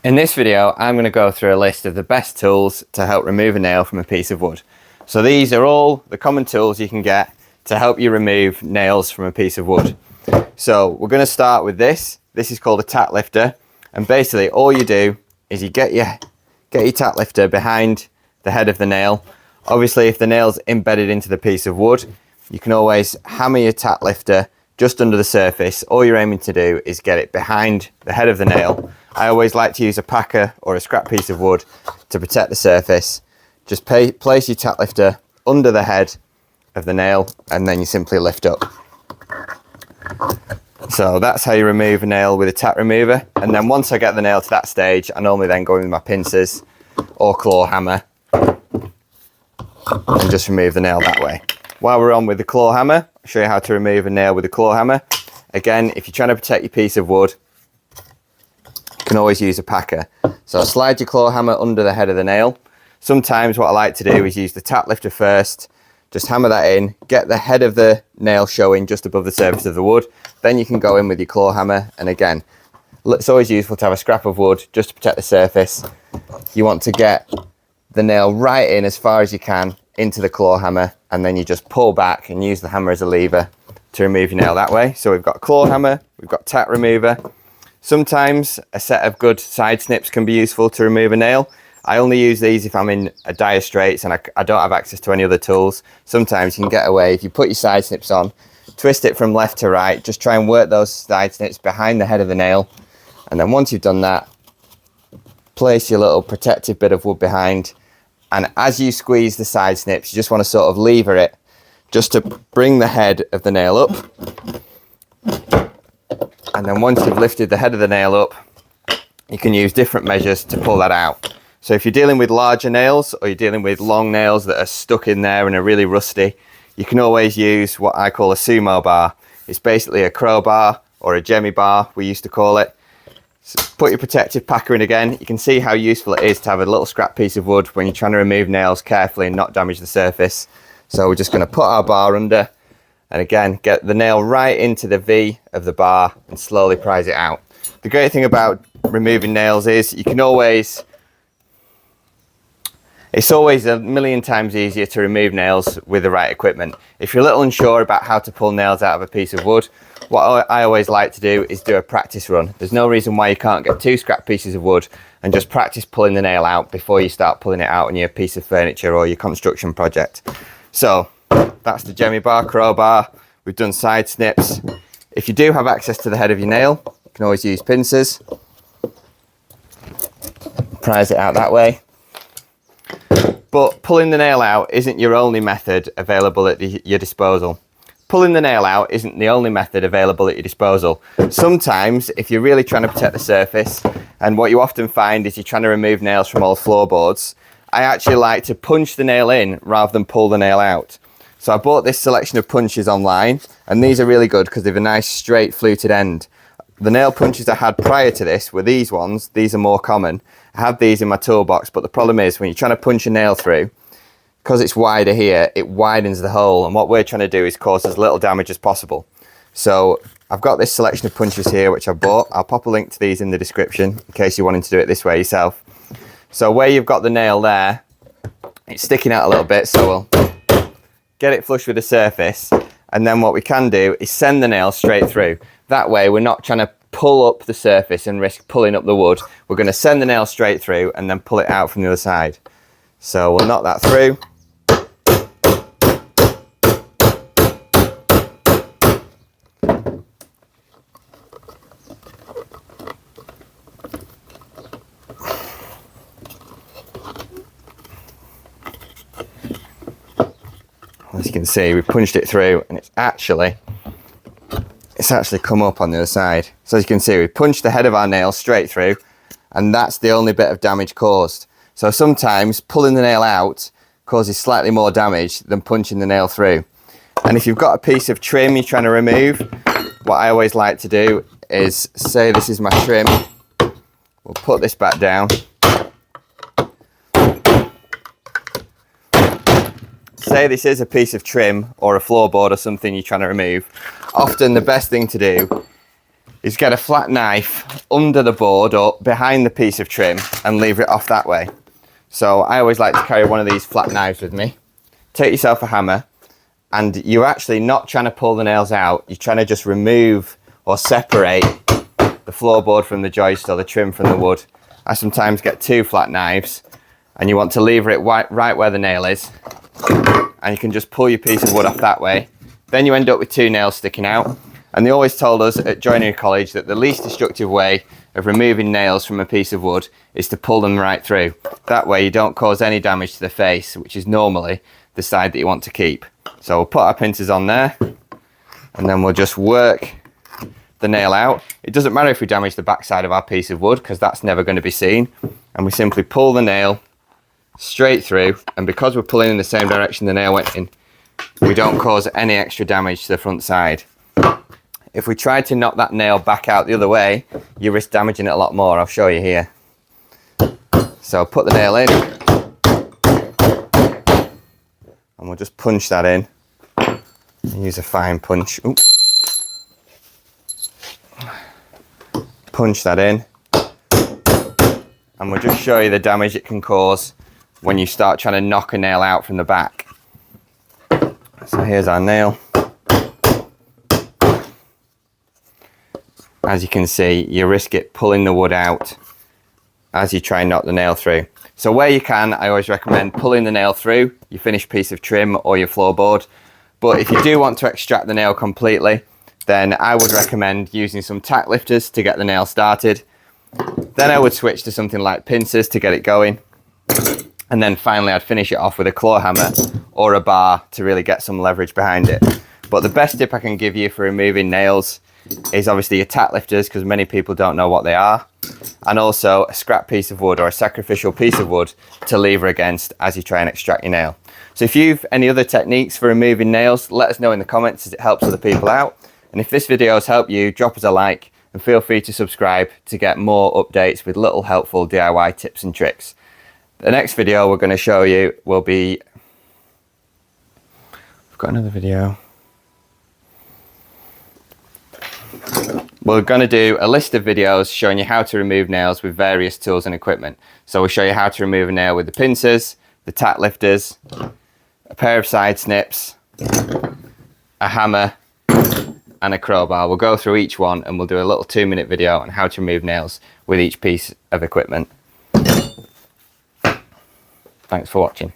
In this video, I'm going to go through a list of the best tools to help remove a nail from a piece of wood. So these are all the common tools you can get to help you remove nails from a piece of wood. So we're going to start with this. This is called a tack lifter, and basically all you do is you get your tack lifter behind the head of the nail. Obviously, if the nail's embedded into the piece of wood, you can always hammer your tack lifter just under the surface. All you're aiming to do is get it behind the head of the nail. I always like to use a packer or a scrap piece of wood to protect the surface. Just place your tack lifter under the head of the nail and then you simply lift up. So that's how you remove a nail with a tack remover. And then once I get the nail to that stage, I normally then go in with my pincers or claw hammer and just remove the nail that way. While we're on with the claw hammer, I'll show you how to remove a nail with a claw hammer. Again, if you're trying to protect your piece of wood, you can always use a packer. So slide your claw hammer under the head of the nail. Sometimes what I like to do is use the tack lifter first, just hammer that in, get the head of the nail showing just above the surface of the wood. Then you can go in with your claw hammer, and again, it's always useful to have a scrap of wood just to protect the surface. You want to get the nail right in as far as you can into the claw hammer, and then you just pull back and use the hammer as a lever to remove your nail that way. So we've got claw hammer, we've got tack remover. Sometimes a set of good side snips can be useful to remove a nail. I only use these if I'm in a dire straits and I don't have access to any other tools. Sometimes you can get away if you put your side snips on, twist it from left to right, just try and work those side snips behind the head of the nail, and then once you've done that, place your little protective bit of wood behind, and as you squeeze the side snips, you just want to sort of lever it just to bring the head of the nail up. And then once you've lifted the head of the nail up, you can use different measures to pull that out. So if you're dealing with larger nails or you're dealing with long nails that are stuck in there and are really rusty, you can always use what I call a sumo bar. It's basically a crowbar or a jemmy bar, we used to call it. So put your protective packer in again. You can see how useful it is to have a little scrap piece of wood when you're trying to remove nails carefully and not damage the surface. So we're just going to put our bar under, and again, get the nail right into the V of the bar and slowly prise it out. The great thing about removing nails is you can always, it's always a million times easier to remove nails with the right equipment. If you're a little unsure about how to pull nails out of a piece of wood, what I always like to do is do a practice run. There's no reason why you can't get 2 scrap pieces of wood and just practice pulling the nail out before you start pulling it out on your piece of furniture or your construction project. So that's the jemmy bar, crowbar. We've done side snips. If you do have access to the head of your nail, you can always use pincers. Prise it out that way. But pulling the nail out isn't your only method available at your disposal. Pulling the nail out isn't the only method available at your disposal. Sometimes, if you're really trying to protect the surface, and what you often find is you're trying to remove nails from old floorboards, I actually like to punch the nail in rather than pull the nail out. So I bought this selection of punches online, and these are really good because they have a nice straight fluted end. The nail punches I had prior to this were these ones. These are more common. I have these in my toolbox, but the problem is when you're trying to punch a nail through, because it's wider here, it widens the hole, and what we're trying to do is cause as little damage as possible. So I've got this selection of punches here which I bought. I'll pop a link to these in the description in case you're wanting to do it this way yourself. So where you've got the nail there, it's sticking out a little bit, so we'll get it flush with the surface, and then what we can do is send the nail straight through. That way we're not trying to pull up the surface and risk pulling up the wood. We're going to send the nail straight through and then pull it out from the other side. So we'll knock that through. As you can see, we punched it through, and it's actually come up on the other side. So as you can see, we punched the head of our nail straight through, and that's the only bit of damage caused. So sometimes pulling the nail out causes slightly more damage than punching the nail through. And if you've got a piece of trim you're trying to remove, what I always like to do is, say this is my trim, we'll put this back down. Say this is a piece of trim or a floorboard or something you're trying to remove. Often the best thing to do is get a flat knife under the board or behind the piece of trim and lever it off that way. So I always like to carry one of these flat knives with me. Take yourself a hammer, and you're actually not trying to pull the nails out, you're trying to just remove or separate the floorboard from the joist or the trim from the wood. I sometimes get 2 flat knives, and you want to lever it right where the nail is, and you can just pull your piece of wood off that way. Then you end up with 2 nails sticking out. And they always told us at joinery college that the least destructive way of removing nails from a piece of wood is to pull them right through. That way you don't cause any damage to the face, which is normally the side that you want to keep. So we'll put our pincers on there, and then we'll just work the nail out. It doesn't matter if we damage the back side of our piece of wood, because that's never going to be seen. And we simply pull the nail straight through, and because we're pulling in the same direction the nail went in, we don't cause any extra damage to the front side. If we try to knock that nail back out the other way, you risk damaging it a lot more. I'll show you here. So put the nail in, and we'll just punch that in. Use a fine punch. Ooh. Punch that in, and we'll just show you the damage it can cause when you start trying to knock a nail out from the back. So here's our nail. As you can see, you risk it pulling the wood out as you try and knock the nail through. So where you can, I always recommend pulling the nail through your finished piece of trim or your floorboard. But if you do want to extract the nail completely, then I would recommend using some tack lifters to get the nail started. Then I would switch to something like pincers to get it going. And then finally I'd finish it off with a claw hammer or a bar to really get some leverage behind it. But the best tip I can give you for removing nails is obviously your tack lifters, because many people don't know what they are, and also a scrap piece of wood or a sacrificial piece of wood to lever against as you try and extract your nail. So if you've any other techniques for removing nails, let us know in the comments, as it helps other people out. And if this video has helped you, drop us a like and feel free to subscribe to get more updates with little helpful DIY tips and tricks. The next video we're going to show you will be, I've got another video. We're going to do a list of videos showing you how to remove nails with various tools and equipment. So we'll show you how to remove a nail with the pincers, the tack lifters, a pair of side snips, a hammer, and a crowbar. We'll go through each one and we'll do a little 2-minute video on how to remove nails with each piece of equipment. Thanks for watching.